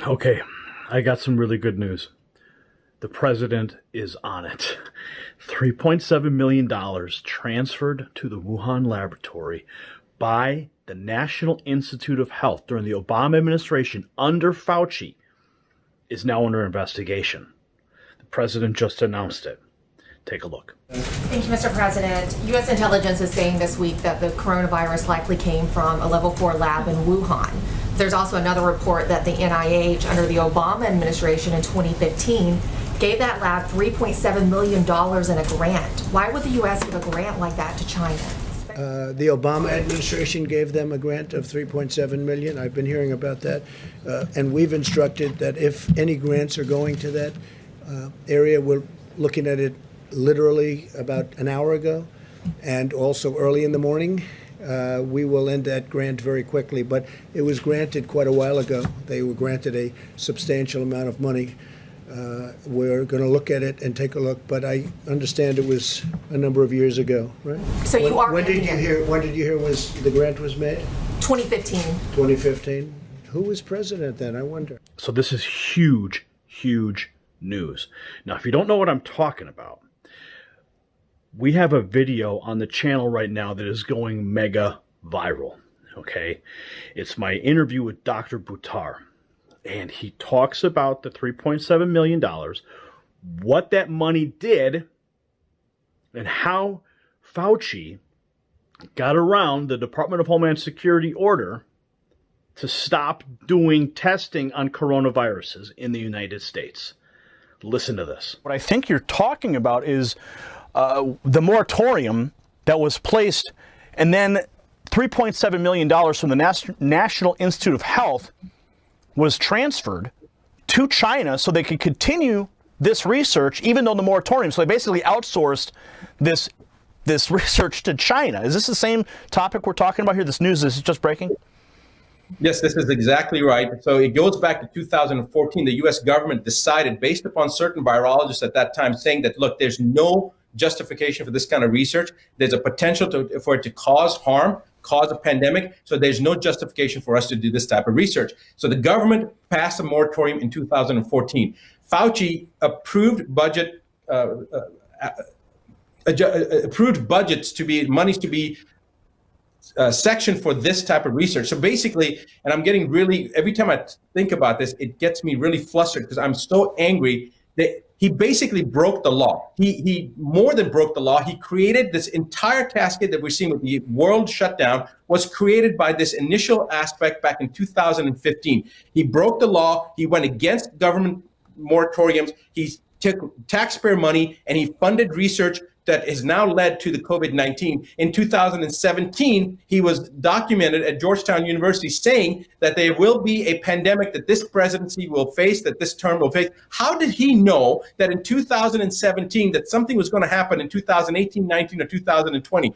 Okay, I got some really good news. The president is on it. $3.7 million transferred to the Wuhan laboratory by the National Institute of Health during the Obama administration under Fauci is now under investigation. The president just announced it. Take a look. Thank you, Mr. President. U.S. intelligence is saying this week that the coronavirus likely came from a level 4 lab in Wuhan. There's also another report that the NIH, under the Obama administration in 2015, gave that lab $3.7 million in a grant. Why would the U.S. give a grant like that to China? The Obama administration gave them a grant of $3.7 million. I've been hearing about that. And we've instructed that if any grants are going to that area, we're looking at it literally about an hour ago, and also early in the morning. We will end that grant very quickly, but it was granted quite a while ago. They were granted a substantial amount of money. We're going to look at it and take a look, but I understand it was a number of years ago, right? So you are. When did you hear was the grant was made? 2015. 2015. Who was president then? I wonder. So this is huge, huge news. Now, if you don't know what I'm talking about, we have a video on the channel right now that is going mega viral. Okay, it's my interview with Dr. Buttar. And he talks about the $3.7 million, what that money did, and how Fauci got around the Department of Homeland Security order to stop doing testing on coronaviruses in the United States. Listen to this. What I think you're talking about is the moratorium that was placed, and then $3.7 million from the National Institute of Health was transferred to China so they could continue this research, even though the moratorium. So they basically outsourced this research to China. Is this the same topic we're talking about here? This news is just breaking? Yes, this is exactly right. So it goes back to 2014. The U.S. government decided, based upon certain virologists at that time, saying that, look, there's no justification for this kind of research. There's a potential for it to cause harm, cause a pandemic. So there's no justification for us to do this type of research. So the government passed a moratorium in 2014. Fauci approved approved budgets to be monies to be sectioned for this type of research. So basically, and I'm getting really, every time I think about this, it gets me really flustered because I'm so angry that he basically broke the law. He more than broke the law. He created this entire cascade that we're seeing with the world shutdown was created by this initial aspect back in 2015. He broke the law. He went against government moratoriums. He took taxpayer money and he funded research that has now led to the COVID-19. In 2017, he was documented at Georgetown University saying that there will be a pandemic that this presidency will face, that this term will face. How did he know that in 2017 that something was going to happen in 2018, 19, or 2020?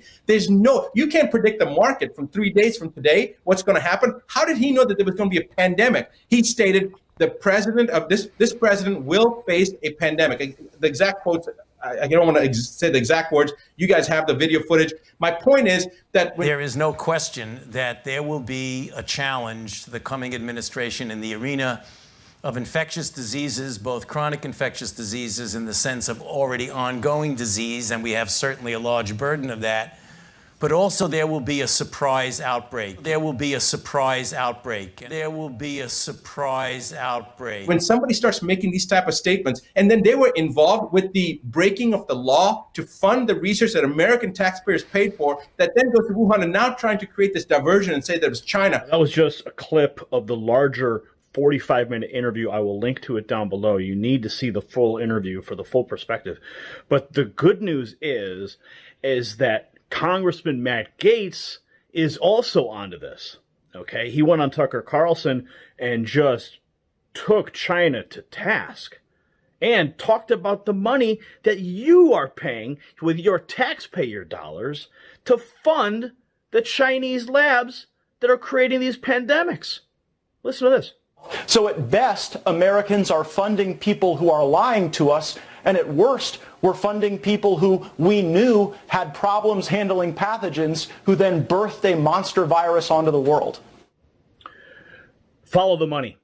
You can't predict the market from 3 days from today, what's going to happen. How did he know that there was going to be a pandemic? He stated the president of this president will face a pandemic. The exact quotes, I don't want to say the exact words. You guys have the video footage. My point is that there is no question that there will be a challenge to the coming administration in the arena of infectious diseases, both chronic infectious diseases in the sense of already ongoing disease, and we have certainly a large burden of that. But also there will be a surprise outbreak. There will be a surprise outbreak. There will be a surprise outbreak. When somebody starts making these type of statements, and then they were involved with the breaking of the law to fund the research that American taxpayers paid for, that then goes to Wuhan and now trying to create this diversion and say that it was China. That was just a clip of the larger 45-minute interview. I will link to it down below. You need to see the full interview for the full perspective. But the good news is that Congressman Matt Gaetz is also onto this. Okay, he went on Tucker Carlson and just took China to task and talked about the money that you are paying with your taxpayer dollars to fund the Chinese labs that are creating these pandemics. Listen to this. So at best, Americans are funding people who are lying to us, and at worst, we're funding people who we knew had problems handling pathogens, who then birthed a monster virus onto the world. Follow the money.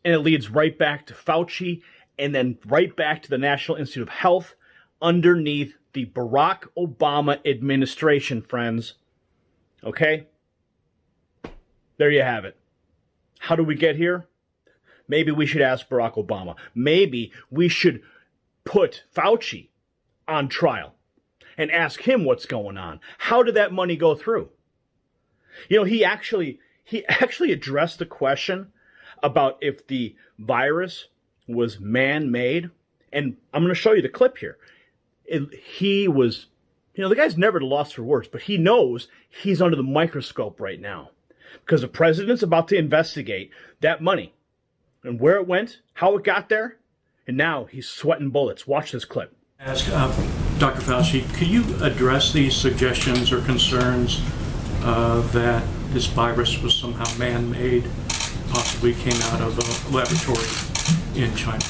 And it leads right back to Fauci and then right back to the National Institute of Health underneath the Barack Obama administration, friends. Okay? There you have it. How do we get here? Maybe we should ask Barack Obama. Maybe we should put Fauci on trial and ask him what's going on. How did that money go through? You know, he actually addressed the question about if the virus was man-made. And I'm going to show you the clip here. He was, you know, the guy's never lost for words, but he knows he's under the microscope right now because the president's about to investigate that money and where it went, how it got there, and now he's sweating bullets. Watch this clip. Ask Dr. Fauci, could you address these suggestions or concerns that this virus was somehow man-made, possibly came out of a laboratory in China?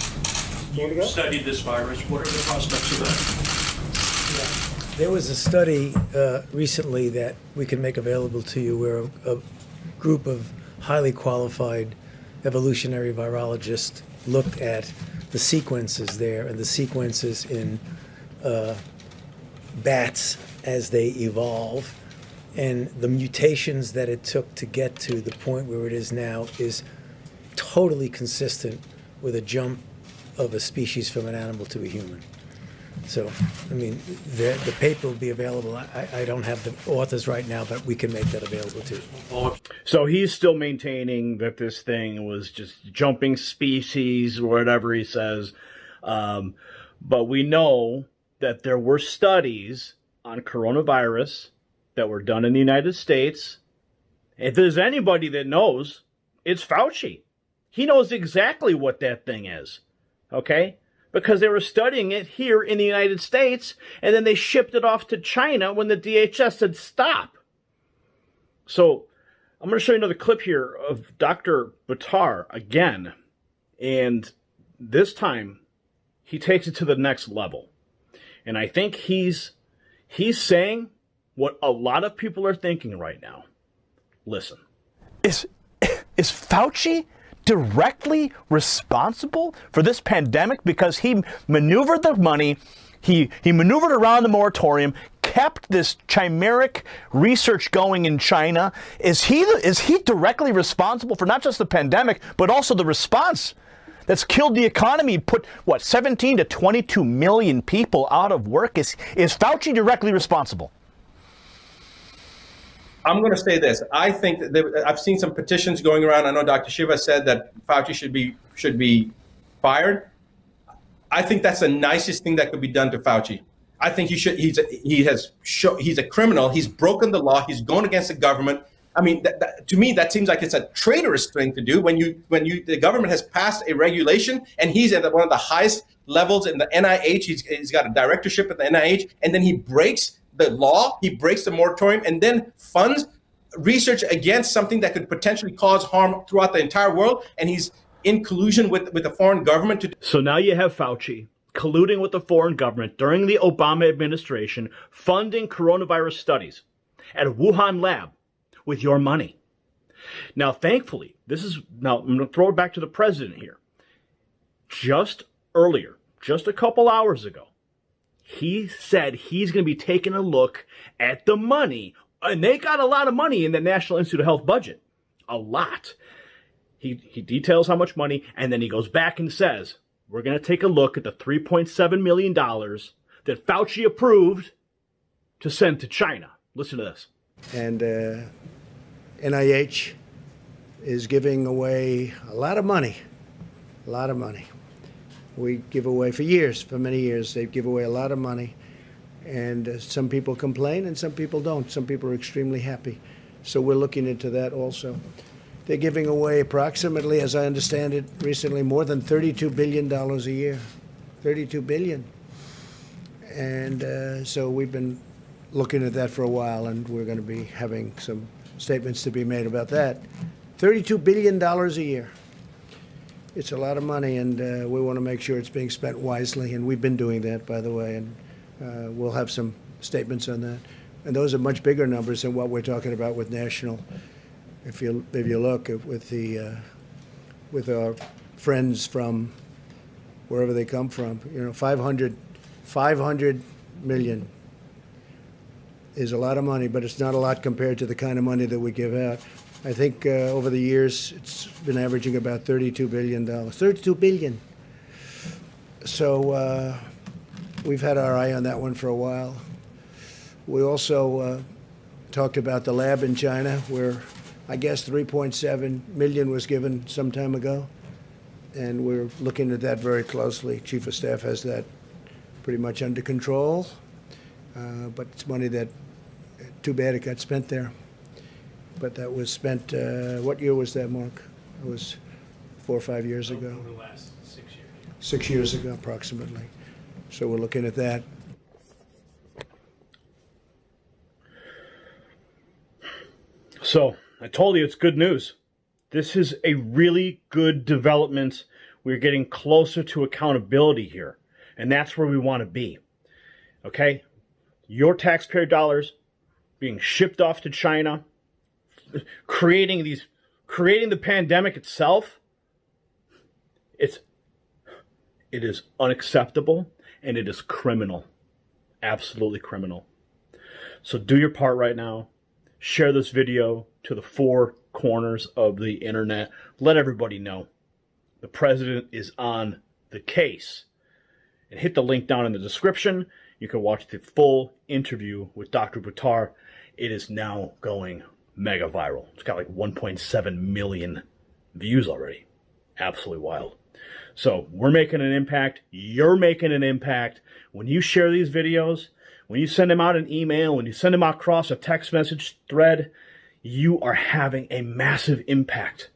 You studied this virus. What are the prospects of that? There was a study recently that we can make available to you where a group of highly qualified evolutionary virologists looked at the sequences there and the sequences in bats as they evolve. And the mutations that it took to get to the point where it is now is totally consistent with a jump of a species from an animal to a human. So, I mean, the paper will be available. I don't have the authors right now, but we can make that available to you. So he's still maintaining that this thing was just jumping species or whatever he says. But we know that there were studies on coronavirus that were done in the United States. If there's anybody that knows, it's Fauci. He knows exactly what that thing is. Okay? Because they were studying it here in the United States, and then they shipped it off to China when the DHS said stop. So I'm going to show you another clip here of Dr. Buttar again. And this time, he takes it to the next level. And I think he's saying what a lot of people are thinking right now. Listen. Is Fauci directly responsible for this pandemic because he maneuvered the money, he maneuvered around the moratorium, kept this chimeric research going in China? Is he directly responsible for not just the pandemic, but also the response that's killed the economy, put, 17 to 22 million people out of work? Is Fauci directly responsible? I'm going to say this. I think that I've seen some petitions going around. I know Dr. Shiva said that Fauci should be fired. I think that's the nicest thing that could be done to Fauci. I think he should. He's a criminal. He's broken the law. He's gone against the government. I mean, to me, that seems like it's a traitorous thing to do when the government has passed a regulation and he's at one of the highest levels in the NIH. He's got a directorship at the NIH, and then he breaks the law, he breaks the moratorium, and then funds research against something that could potentially cause harm throughout the entire world. And he's in collusion with the foreign government. So now you have Fauci colluding with the foreign government during the Obama administration, funding coronavirus studies at a Wuhan lab with your money. Now, thankfully, I'm going to throw it back to the president here. Just earlier, just a couple hours ago, he said he's going to be taking a look at the money. And they got a lot of money in the National Institute of Health budget. A lot. He details how much money, and then he goes back and says, we're going to take a look at the $3.7 million that Fauci approved to send to China. Listen to this. And NIH is giving away a lot of money. A lot of money. We give away for many years, they give away a lot of money. And some people complain and some people don't. Some people are extremely happy. So we're looking into that also. They're giving away approximately, as I understand it recently, more than $32 billion a year. $32 billion. And so we've been looking at that for a while, and we're going to be having some statements to be made about that. $32 billion a year. It's a lot of money, and we want to make sure it's being spent wisely, and we've been doing that, by the way, and we'll have some statements on that. And those are much bigger numbers than what we're talking about with national. If you look with our friends from wherever they come from. 500 million is a lot of money, but it's not a lot compared to the kind of money that we give out. I think over the years, it's been averaging about $32 billion. $32 billion. So we've had our eye on that one for a while. We also talked about the lab in China, where I guess 3.7 million was given some time ago. And we're looking at that very closely. Chief of Staff has that pretty much under control. But it's money that, too bad it got spent there. But that was spent, what year was that, Mark? It was 4 or 5 years ago. Over the last 6 years. 6 years ago, approximately. So we're looking at that. So I told you it's good news. This is a really good development. We're getting closer to accountability here. And that's where we want to be. Okay? Your taxpayer dollars being shipped off to China, creating the pandemic itself. It is unacceptable and it is criminal. Absolutely criminal. So do your part right now. Share this video to the 4 corners of the internet. Let everybody know the president is on the case. And hit the link down in the description. You can watch the full interview with Dr. Buttar. It is now going mega viral. It's got like 1.7 million views already. Absolutely wild. So we're making an impact. You're making an impact. When you share these videos, when you send them out an email, when you send them out across a text message thread, you are having a massive impact.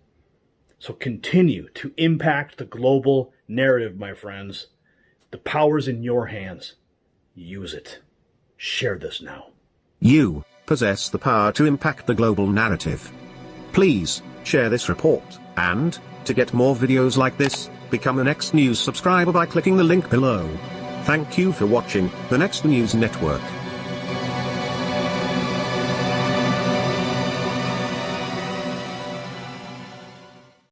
So continue to impact the global narrative, my friends. The power's in your hands. Use it. Share this now. You possess the power to impact the global narrative. Please share this report, and to get more videos like this, become an Next News subscriber by clicking the link below. Thank you for watching the Next News Network.